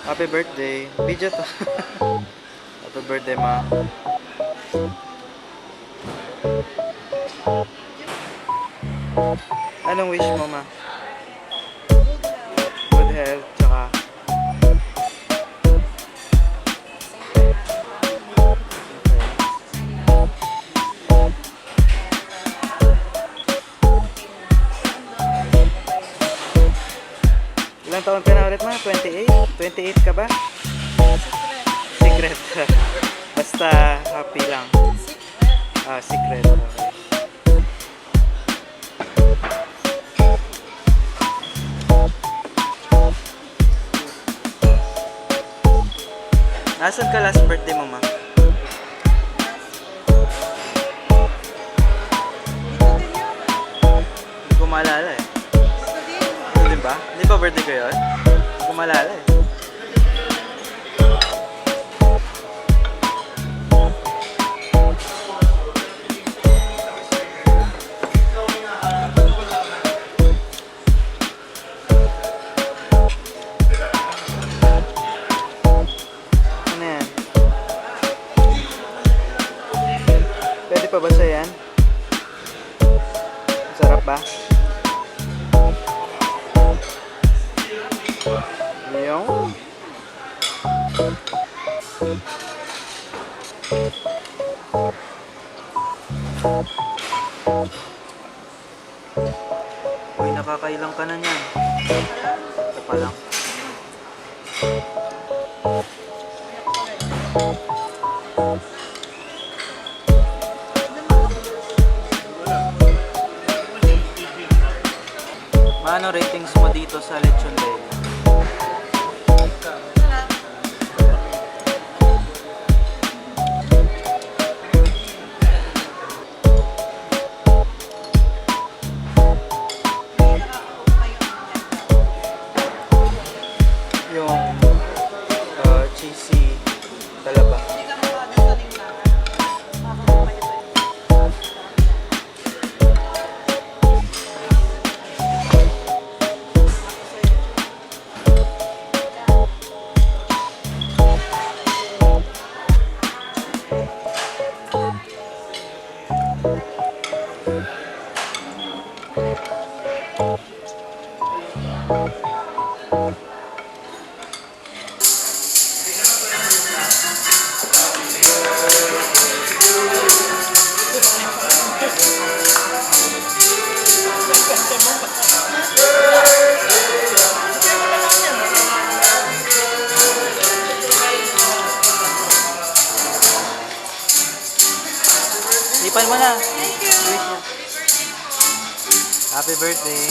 Happy birthday. Video to. Happy birthday, ma. Anong wish mo, ma? Good health, tsaka ilang taon ka na ulit, ma? 28? 28 ka ba? Secret. Basta happy lang. Ah, secret. Okay. Nasaan ka last birthday mo, ma? Hindi ko maalala eh. Di ba? Hindi ba birthday ko yun? Hindi ko maalala eh. Ano yan? Pwede pa ba sa yan? Sarap ba? Yung uy, nakakailang ka na niyan. Ito pa lang. Maano ratings mo dito sa Lechon Bella? Yung cheesy talaba. Ipan mo na. Happy birthday.